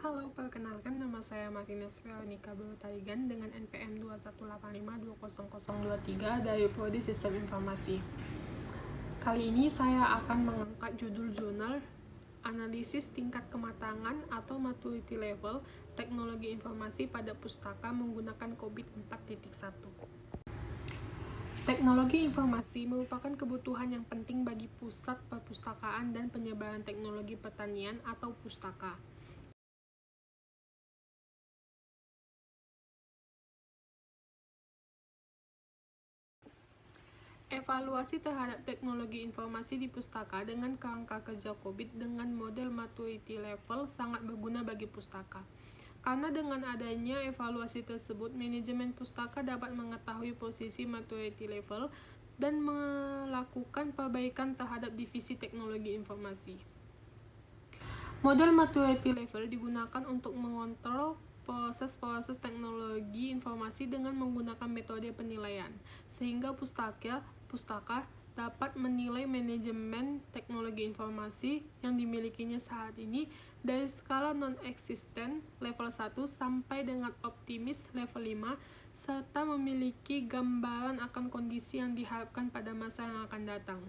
Halo, perkenalkan nama saya Martinez Veronica Bertaigan dengan NPM 218520023 dari Prodi Sistem Informasi. Kali ini saya akan mengangkat judul jurnal Analisis Tingkat Kematangan atau Maturity Level Teknologi Informasi pada Pustaka menggunakan COVID 4.1. Teknologi informasi merupakan kebutuhan yang penting bagi pusat perpustakaan dan penyebaran teknologi pertanian atau pustaka. Evaluasi terhadap teknologi informasi di pustaka dengan kerangka kerja COVID dengan model maturity level sangat berguna bagi pustaka. Karena dengan adanya evaluasi tersebut, manajemen pustaka dapat mengetahui posisi maturity level dan melakukan perbaikan terhadap divisi teknologi informasi. Model maturity level digunakan untuk mengontrol proses-proses teknologi informasi dengan menggunakan metode penilaian, sehingga pustaka dapat menilai manajemen teknologi informasi yang dimilikinya saat ini dari skala non-eksisten level 1 sampai dengan optimis level 5, serta memiliki gambaran akan kondisi yang diharapkan pada masa yang akan datang.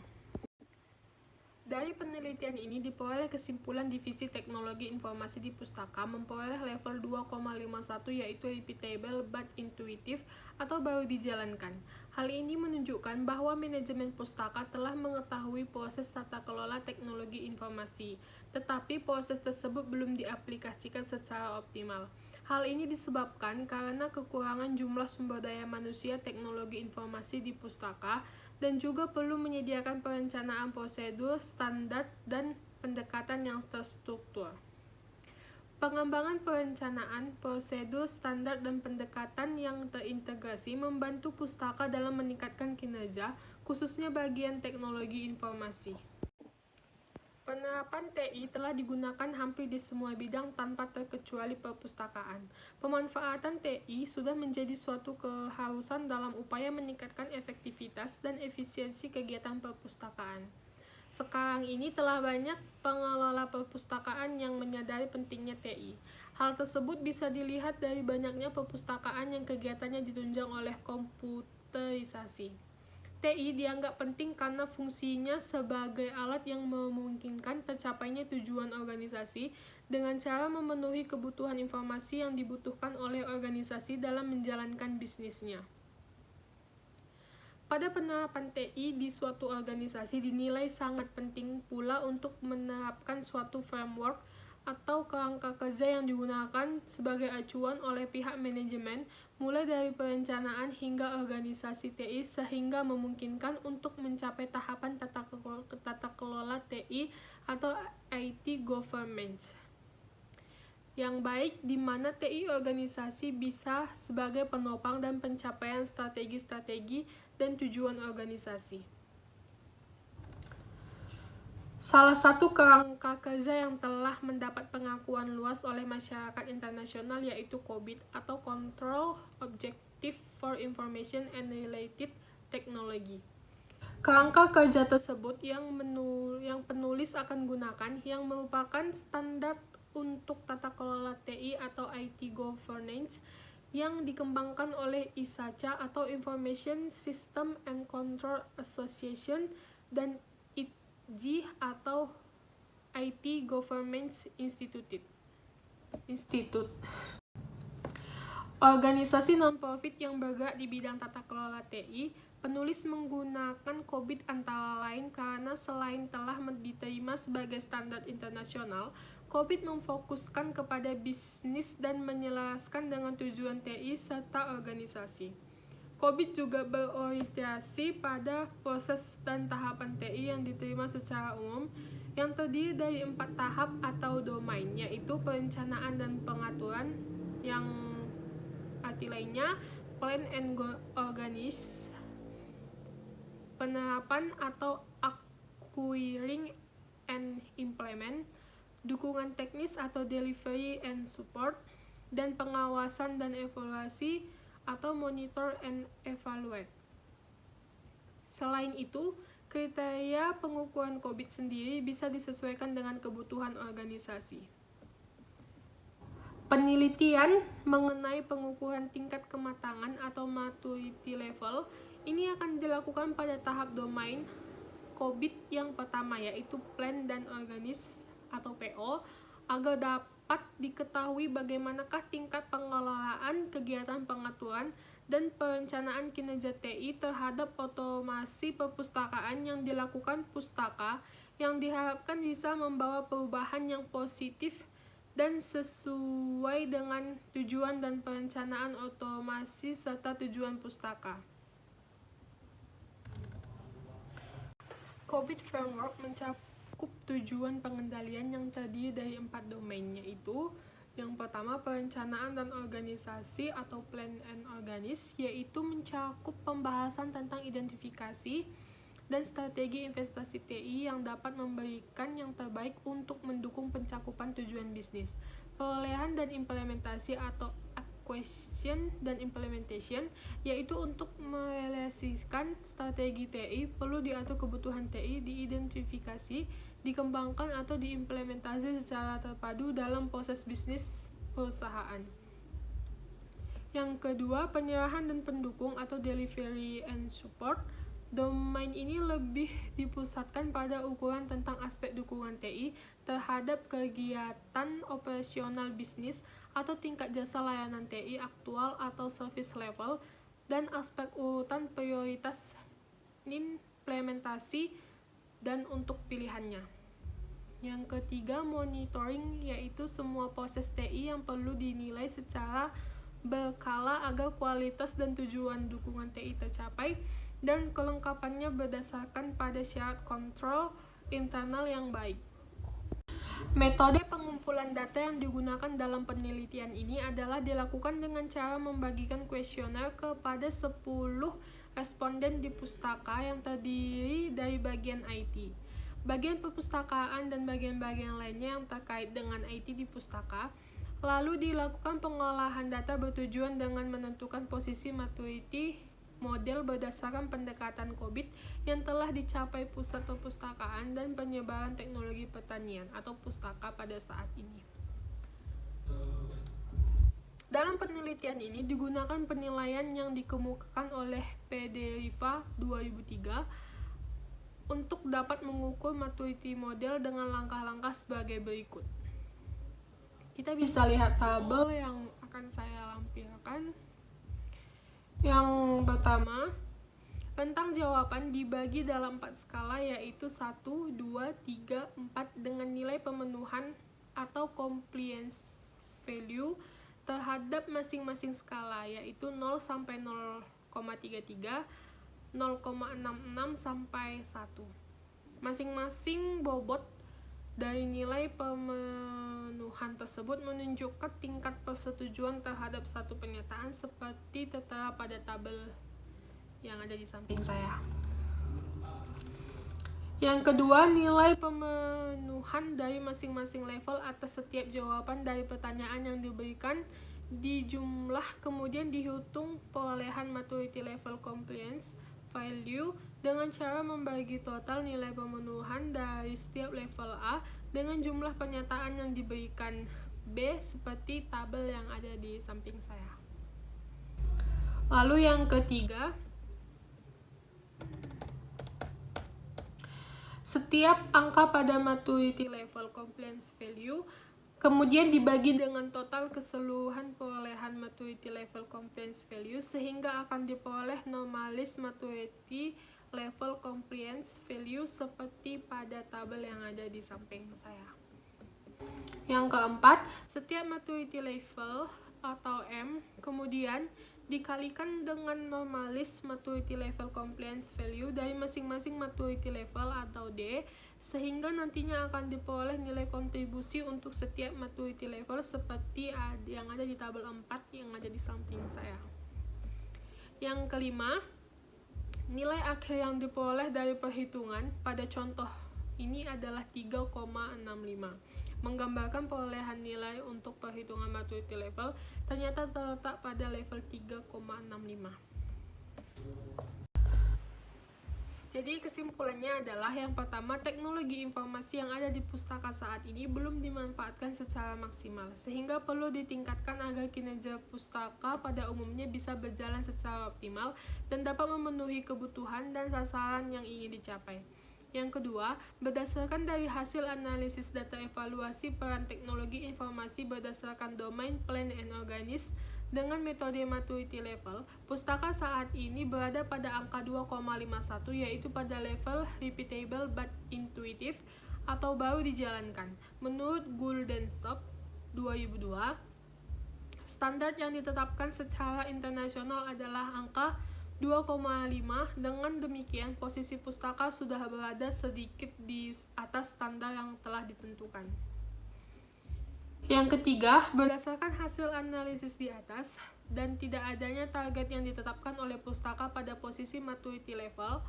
Dari penelitian ini diperoleh kesimpulan divisi teknologi informasi di pustaka memperoleh level 2,51 yaitu repeatable but intuitive atau baru dijalankan. Hal ini menunjukkan bahwa manajemen pustaka telah mengetahui proses tata kelola teknologi informasi, tetapi proses tersebut belum diaplikasikan secara optimal. Hal ini disebabkan karena kekurangan jumlah sumber daya manusia teknologi informasi di pustaka dan juga perlu menyediakan perencanaan prosedur, standar, dan pendekatan yang terstruktur. Pengembangan perencanaan, prosedur, standar, dan pendekatan yang terintegrasi membantu pustaka dalam meningkatkan kinerja, khususnya bagian teknologi informasi. Penerapan TI telah digunakan hampir di semua bidang tanpa terkecuali perpustakaan. Pemanfaatan TI sudah menjadi suatu keharusan dalam upaya meningkatkan efektivitas dan efisiensi kegiatan perpustakaan. Sekarang ini telah banyak pengelola perpustakaan yang menyadari pentingnya TI. Hal tersebut bisa dilihat dari banyaknya perpustakaan yang kegiatannya ditunjang oleh komputerisasi. TI dianggap penting karena fungsinya sebagai alat yang memungkinkan tercapainya tujuan organisasi dengan cara memenuhi kebutuhan informasi yang dibutuhkan oleh organisasi dalam menjalankan bisnisnya. Pada penerapan TI di suatu organisasi dinilai sangat penting pula untuk menerapkan suatu framework atau kerangka kerja yang digunakan sebagai acuan oleh pihak manajemen mulai dari perencanaan hingga organisasi TI sehingga memungkinkan untuk mencapai tahapan tata kelola TI atau IT governance yang baik di mana TI organisasi bisa sebagai penopang dan pencapaian strategi-strategi dan tujuan organisasi. Salah satu kerangka kerja yang telah mendapat pengakuan luas oleh masyarakat internasional yaitu COBIT atau Control Objective for Information and Related Technology. Kerangka kerja tersebut yang penulis akan gunakan yang merupakan standar untuk tata kelola TI atau IT governance yang dikembangkan oleh ISACA atau Information System and Control Association dan ITG atau IT Governance Institute. Organisasi non-profit yang bergerak di bidang tata kelola TI, penulis menggunakan COBIT antara lain karena selain telah diterima sebagai standar internasional, COBIT memfokuskan kepada bisnis dan menyelaraskan dengan tujuan TI serta organisasi. COBIT juga berorientasi pada proses dan tahapan TI yang diterima secara umum, yang terdiri dari 4 tahap atau domain, yaitu perencanaan dan pengaturan, yang arti lainnya plan and organize, penerapan atau acquiring and implement, dukungan teknis atau delivery and support, dan pengawasan dan evaluasi atau monitor and evaluate. Selain itu, kriteria pengukuran COBIT sendiri bisa disesuaikan dengan kebutuhan organisasi. Penelitian mengenai pengukuran tingkat kematangan atau maturity level ini akan dilakukan pada tahap domain COVID yang pertama, yaitu plan dan organize atau PO, agar dapat diketahui bagaimanakah tingkat pengelolaan kegiatan pengaturan dan perencanaan kinerja TI terhadap otomasi perpustakaan yang dilakukan pustaka, yang diharapkan bisa membawa perubahan yang positif dan sesuai dengan tujuan dan perencanaan otomasi serta tujuan pustaka. COVID Framework mencakup tujuan pengendalian yang terdiri dari 4 domain, yaitu yang pertama perencanaan dan organisasi atau plan and organize, yaitu mencakup pembahasan tentang identifikasi dan strategi investasi TI yang dapat memberikan yang terbaik untuk mendukung pencakupan tujuan bisnis. Perolehan dan implementasi atau acquisition dan implementation, yaitu untuk merealisasikan strategi TI perlu diatur kebutuhan TI, diidentifikasi, dikembangkan atau diimplementasi secara terpadu dalam proses bisnis perusahaan. Yang kedua, penyerahan dan pendukung atau delivery and support. Domain ini lebih dipusatkan pada ukuran tentang aspek dukungan TI terhadap kegiatan operasional bisnis atau tingkat jasa layanan TI aktual atau service level, dan aspek urutan prioritas implementasi dan untuk pilihannya. Yang ketiga, monitoring, yaitu semua proses TI yang perlu dinilai secara berkala agar kualitas dan tujuan dukungan TI tercapai, dan kelengkapannya berdasarkan pada syarat kontrol internal yang baik. Metode pengumpulan data yang digunakan dalam penelitian ini adalah dilakukan dengan cara membagikan kuesioner kepada 10 responden di pustaka yang terdiri dari bagian IT, bagian perpustakaan, dan bagian-bagian lainnya yang terkait dengan IT di pustaka. Lalu dilakukan pengolahan data bertujuan dengan menentukan posisi maturity model berdasarkan pendekatan COVID yang telah dicapai pusat perpustakaan dan penyebaran teknologi pertanian atau pustaka pada saat ini. Dalam penelitian ini digunakan penilaian yang dikemukakan oleh Federiva 2003 untuk dapat mengukur maturity model dengan langkah-langkah sebagai berikut. Kita bisa lihat tabel yang akan saya lampirkan. Yang pertama, rentang jawaban dibagi dalam 4 skala, yaitu 1, 2, 3, 4 dengan nilai pemenuhan atau compliance value terhadap masing-masing skala, yaitu 0 sampai 0,33, 0,66 sampai 1. Masing-masing bobot dari nilai pemenuhan tersebut menunjukkan tingkat persetujuan terhadap satu pernyataan seperti tertera pada tabel yang ada di samping saya. Yang kedua, nilai pemenuhan dari masing-masing level atas setiap jawaban dari pertanyaan yang diberikan dijumlah, kemudian dihitung perolehan maturity level compliance value dengan cara membagi total nilai pemenuhan dari setiap level A dengan jumlah pernyataan yang diberikan B seperti tabel yang ada di samping saya. Lalu yang ketiga, setiap angka pada maturity level compliance value kemudian dibagi dengan total keseluruhan perolehan maturity level compliance value sehingga akan diperoleh normalis maturity level compliance value seperti pada tabel yang ada di samping saya. Yang keempat, setiap maturity level atau M kemudian dikalikan dengan normalis maturity level compliance value dari masing-masing maturity level atau D, sehingga nantinya akan diperoleh nilai kontribusi untuk setiap maturity level seperti yang ada di tabel 4 yang ada di samping saya. Yang kelima, nilai akhir yang diperoleh dari perhitungan pada contoh ini adalah 3,65. Menggambarkan perolehan nilai untuk perhitungan maturity level ternyata terletak pada level 3,65. Jadi kesimpulannya adalah yang pertama, teknologi informasi yang ada di pustaka saat ini belum dimanfaatkan secara maksimal, sehingga perlu ditingkatkan agar kinerja pustaka pada umumnya bisa berjalan secara optimal dan dapat memenuhi kebutuhan dan sasaran yang ingin dicapai. Yang kedua, berdasarkan dari hasil analisis data evaluasi peran teknologi informasi berdasarkan domain, plan, and organize dengan metode maturity level, pustaka saat ini berada pada angka 2,51, yaitu pada level repeatable but intuitive atau baru dijalankan. Menurut Goulden-Stopp 2002, standar yang ditetapkan secara internasional adalah angka 2,5. Dengan demikian, posisi pustaka sudah berada sedikit di atas standar yang telah ditentukan. Yang ketiga, berdasarkan hasil analisis di atas dan tidak adanya target yang ditetapkan oleh pustaka pada posisi maturity level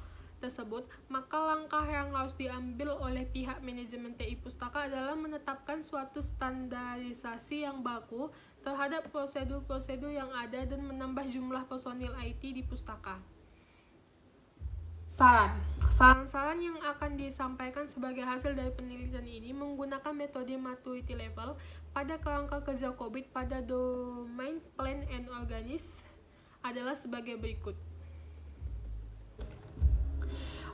tersebut, maka langkah yang harus diambil oleh pihak manajemen TI Pustaka adalah menetapkan suatu standarisasi yang baku terhadap prosedur-prosedur yang ada dan menambah jumlah personil IT di pustaka. Saran-saran yang akan disampaikan sebagai hasil dari penelitian ini menggunakan metode maturity level pada kerangka kerja COVID pada domain, plan, and organize adalah sebagai berikut.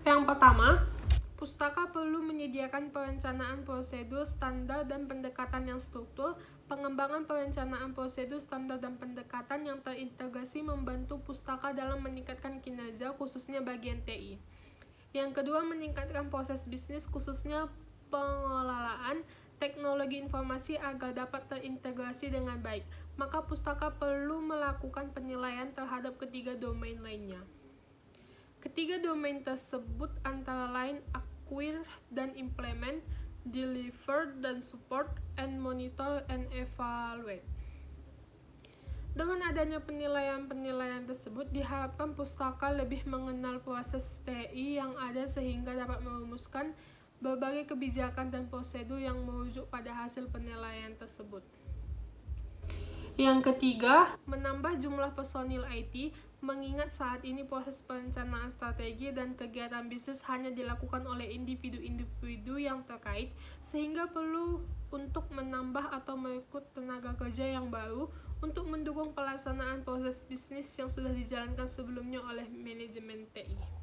Yang pertama, pustaka perlu menyediakan perencanaan prosedur standar dan pendekatan yang struktur. Pengembangan perencanaan prosedur standar dan pendekatan yang terintegrasi membantu pustaka dalam meningkatkan kinerja, khususnya bagian TI. Yang kedua, meningkatkan proses bisnis, khususnya pengelolaan teknologi informasi agar dapat terintegrasi dengan baik. Maka pustaka perlu melakukan penilaian terhadap ketiga domain lainnya. Ketiga domain tersebut antara lain acquire dan implement, deliver dan support, and monitor and evaluate. Dengan adanya penilaian-penilaian tersebut, diharapkan pustaka lebih mengenal proses TI yang ada sehingga dapat merumuskan berbagai kebijakan dan prosedur yang merujuk pada hasil penilaian tersebut. Yang ketiga, menambah jumlah personil IT, mengingat saat ini proses perencanaan strategi dan kegiatan bisnis hanya dilakukan oleh individu-individu yang terkait, sehingga perlu untuk menambah atau merekrut tenaga kerja yang baru untuk mendukung pelaksanaan proses bisnis yang sudah dijalankan sebelumnya oleh manajemen TI.